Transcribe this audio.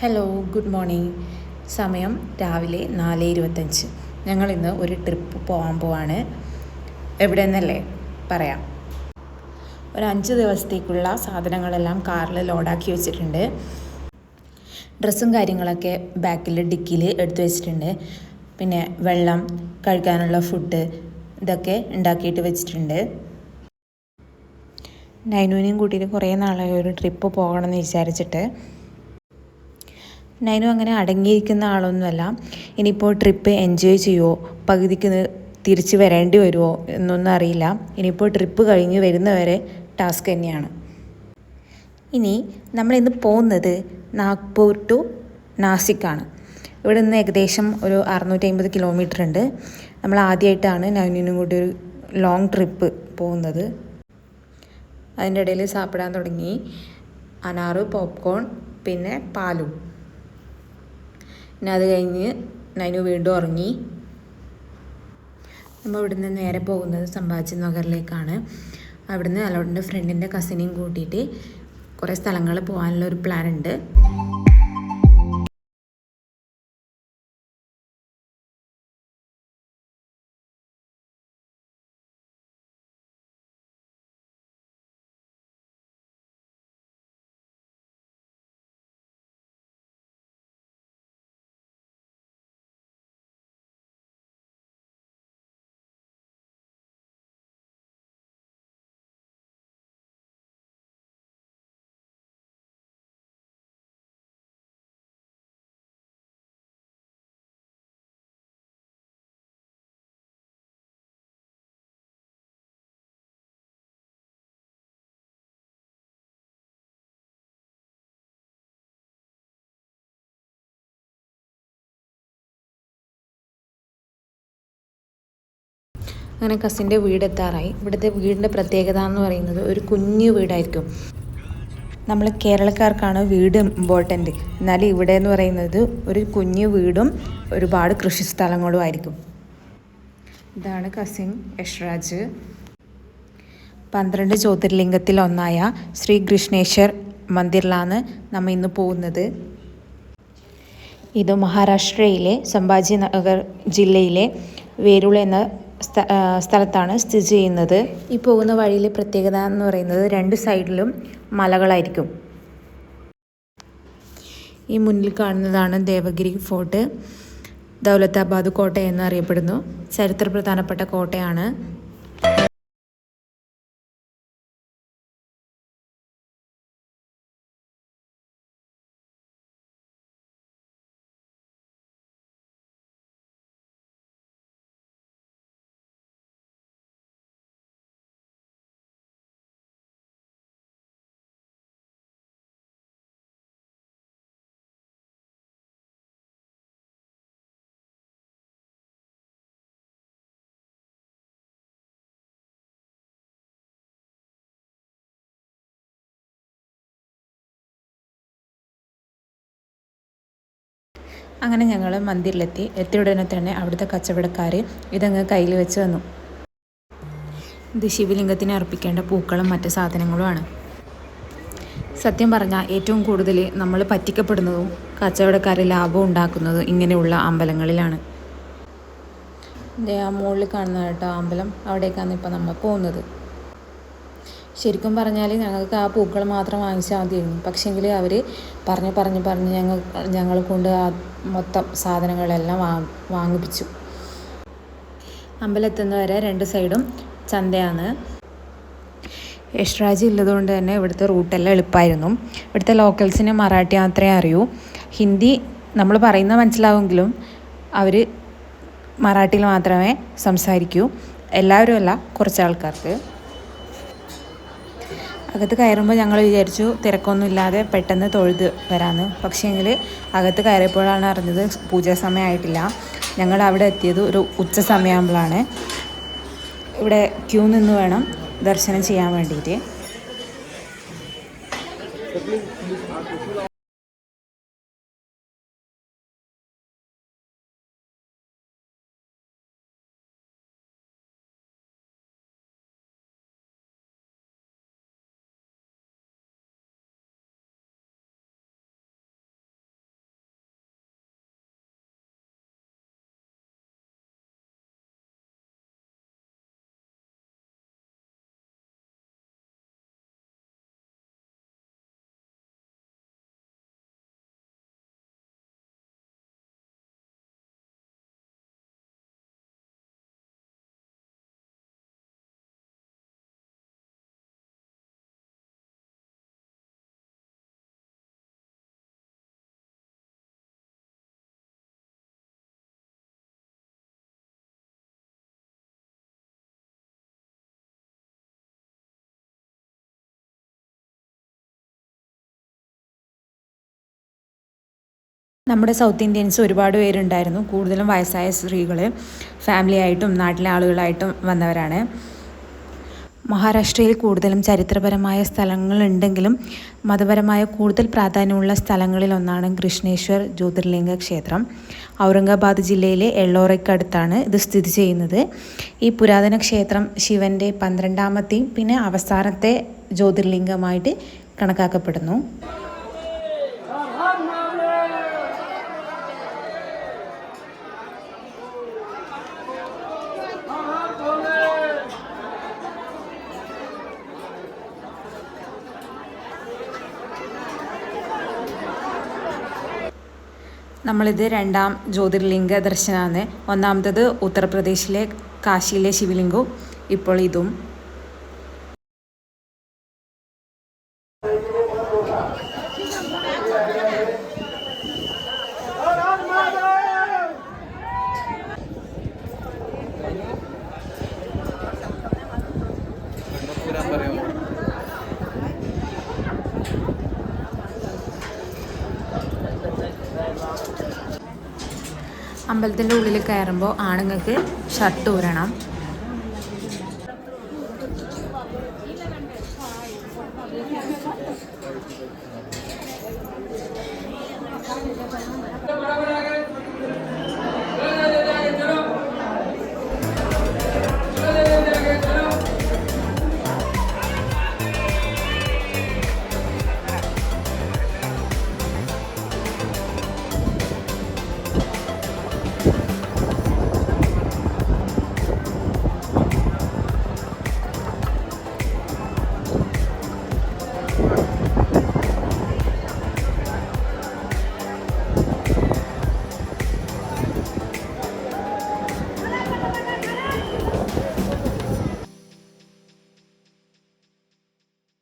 Hello, good morning. സമയം രാവിലെ 4:25. ഞങ്ങളിന്ന് ഒരു ട്രിപ്പ് പോകാൻ പോവാണ്. എവിടെ നിന്നല്ലേ പറയാം. ഒരു 5 ദിവസത്തേക്കുള്ള സാധനങ്ങളെല്ലാം കാറിൽ ലോഡാക്കി വെച്ചിട്ടുണ്ട്. ഡ്രസ്സും കാര്യങ്ങളൊക്കെ ബാക്കിൽ ഡിക്കിയിൽ എടുത്തു വെച്ചിട്ടുണ്ട്. പിന്നെ വെള്ളം, കഴിക്കാനുള്ള ഫുഡ് ഇതൊക്കെ ഉണ്ടാക്കിയിട്ട് വെച്ചിട്ടുണ്ട്. നൈനുവിനെയും കൂട്ടിയിട്ട് കുറേ നാളായി ഒരു ട്രിപ്പ് പോകണമെന്ന് വിചാരിച്ചിട്ട്. നൈനു അങ്ങനെ അടങ്ങിയിരിക്കുന്ന ആളൊന്നുമല്ല. ഇനിയിപ്പോൾ ട്രിപ്പ് എൻജോയ് ചെയ്യുമോ, പകുതിക്ക് തിരിച്ച് വരേണ്ടി വരുമോ എന്നൊന്നും അറിയില്ല. ഇനിയിപ്പോൾ ട്രിപ്പ് കഴിഞ്ഞ് വരുന്നവരെ ടാസ്ക് തന്നെയാണ്. ഇനി നമ്മളിന്ന് പോകുന്നത് നാഗ്പൂർ ടു നാസിക്കാണ്. ഇവിടെ നിന്ന് ഏകദേശം ഒരു 650 കിലോമീറ്റർ ഉണ്ട്. നമ്മൾ ആദ്യമായിട്ടാണ് നൈനുവിനും കൂടി ഒരു ലോങ് ട്രിപ്പ് പോകുന്നത്. അതിൻ്റെ ഇടയിൽ സാപ്പിടാൻ തുടങ്ങി അനാറ്, പോപ്കോൺ, പിന്നെ പാലും. പിന്നെ അത് കഴിഞ്ഞ് നൈനു വീണ്ടും ഉറങ്ങി. നമ്മൾ ഇവിടുന്ന് നേരെ പോകുന്നത് സംഭാജി നഗറിലേക്കാണ്. അവിടുന്ന് അലോട്ടിൻ്റെ ഫ്രണ്ടിൻ്റെ കസിനെയും കൂട്ടിയിട്ട് കുറേ സ്ഥലങ്ങൾ പോകാനുള്ള ഒരു പ്ലാൻ ഉണ്ട്. അങ്ങനെ കസിൻ്റെ വീടെത്താറായി. ഇവിടുത്തെ വീടിൻ്റെ പ്രത്യേകത എന്ന് പറയുന്നത് ഒരു കുഞ്ഞു വീടായിരിക്കും. നമ്മൾ കേരളക്കാർക്കാണ് വീട് ഇമ്പോർട്ടൻറ്റ്. എന്നാൽ ഇവിടെ എന്ന് പറയുന്നത് ഒരു കുഞ്ഞു വീടും ഒരുപാട് കൃഷിസ്ഥലങ്ങളും ആയിരിക്കും. ഇതാണ് കസിൻ യഷ്രാജ്. 12 ജ്യോതിർലിംഗത്തിൽ ഒന്നായ ശ്രീ കൃഷ്ണേശ്വർ മന്ദിറിലാണ് നമ്മൾ ഇന്ന് പോകുന്നത്. ഇത് മഹാരാഷ്ട്രയിലെ സംഭാജി നഗർ ജില്ലയിലെ വേരുൾ എന്ന സ്ഥലത്താണ് സ്ഥിതി ചെയ്യുന്നത്. ഈ പോകുന്ന വഴിയിലെ പ്രത്യേകത എന്ന് പറയുന്നത് 2 സൈഡിലും മലകളായിരിക്കും. ഈ മുന്നിൽ കാണുന്നതാണ് ദേവഗിരി ഫോർട്ട്. ദൗലതാബാദ് കോട്ട എന്നറിയപ്പെടുന്നു. ചരിത്ര പ്രധാനപ്പെട്ട കോട്ടയാണ്. അങ്ങനെ ഞങ്ങൾ മന്ദിറിലെത്തി. എത്തിയ ഉടനെ തന്നെ അവിടുത്തെ കച്ചവടക്കാർ ഇതങ്ങ് കയ്യിൽ വെച്ച് തന്നു. ഇത് ശിവലിംഗത്തിന് അർപ്പിക്കേണ്ട പൂക്കളും മറ്റ് സാധനങ്ങളുമാണ്. സത്യം പറഞ്ഞാൽ ഏറ്റവും കൂടുതൽ നമ്മൾ പറ്റിക്കപ്പെടുന്നതും കച്ചവടക്കാർ ലാഭം ഉണ്ടാക്കുന്നതും ഇങ്ങനെയുള്ള അമ്പലങ്ങളിലാണ്. ആ മുകളിൽ കാണുന്ന കേട്ടോ അമ്പലം, അവിടേക്കാണ് ഇപ്പോൾ നമ്മൾ പോകുന്നത്. ശരിക്കും പറഞ്ഞാൽ ഞങ്ങൾക്ക് ആ പൂക്കൾ മാത്രം വാങ്ങിച്ചാൽ മതിയായിരുന്നു. പക്ഷേങ്കിൽ അവർ പറഞ്ഞ് ഞങ്ങൾ കൊണ്ട് ആ മൊത്തം സാധനങ്ങളെല്ലാം വാങ്ങിപ്പിച്ചു. അമ്പലത്തുന്നവരെ 2 സൈഡും ചന്തയാണ്. യഷ്രാജ് ഉള്ളതുകൊണ്ട് തന്നെ ഇവിടുത്തെ റൂട്ടെല്ലാം എളുപ്പമായിരുന്നു. ഇവിടുത്തെ ലോക്കൽസിന് മറാഠി മാത്രമേ അറിയൂ. ഹിന്ദി നമ്മൾ പറയുന്നത് മനസ്സിലാവുമെങ്കിലും അവർ മറാഠിയിൽ മാത്രമേ സംസാരിക്കൂ. എല്ലാവരും അല്ല, കുറച്ച് ആൾക്കാർക്ക്. അകത്ത് കയറുമ്പോൾ ഞങ്ങൾ വിചാരിച്ചു തിരക്കൊന്നുമില്ലാതെ പെട്ടെന്ന് തൊഴുത് വരാമെന്ന്. പക്ഷേങ്കിൽ അകത്ത് കയറിയപ്പോഴാണ് അറിഞ്ഞത് പൂജാ സമയമായിട്ടില്ല. ഞങ്ങൾ അവിടെ എത്തിയത് ഒരു ഉച്ച സമയമാകുമ്പോഴാണ്. ഇവിടെ ക്യൂ നിന്ന് വേണം ദർശനം ചെയ്യാൻ വേണ്ടിയിട്ട്. നമ്മുടെ സൗത്ത് ഇന്ത്യൻസ് ഒരുപാട് പേരുണ്ടായിരുന്നു. കൂടുതലും വയസ്സായ സ്ത്രീകൾ, ഫാമിലി ആയിട്ടും നാട്ടിലെ ആളുകളായിട്ടും വന്നവരാണ്. മഹാരാഷ്ട്രയിൽ കൂടുതലും ചരിത്രപരമായ സ്ഥലങ്ങളുണ്ടെങ്കിലും മതപരമായ കൂടുതൽ പ്രാധാന്യമുള്ള സ്ഥലങ്ങളിലൊന്നാണ് കൃഷ്ണേശ്വർ ജ്യോതിർലിംഗ ക്ഷേത്രം. ഔറംഗാബാദ് ജില്ലയിലെ എള്ളോറയ്ക്കടുത്താണ് ഇത് സ്ഥിതി ചെയ്യുന്നത്. ഈ പുരാതന ക്ഷേത്രം ശിവൻ്റെ 12ാമത്തെയും പിന്നെ അവസാനത്തെ ജ്യോതിർലിംഗമായിട്ട് കണക്കാക്കപ്പെടുന്നു. നമ്മളിത് 2ാം ജ്യോതിർലിംഗ ദർശനമാണ്. ഒന്നാമത്തത് ഉത്തർപ്രദേശിലെ കാശിയിലെ ശിവലിംഗവും ഇപ്പോൾ ഇതും. അമ്പലത്തിൻ്റെ ഉള്ളിൽ കയറുമ്പോൾ ആണുങ്ങൾക്ക് ഷർട്ട് ഊരണം.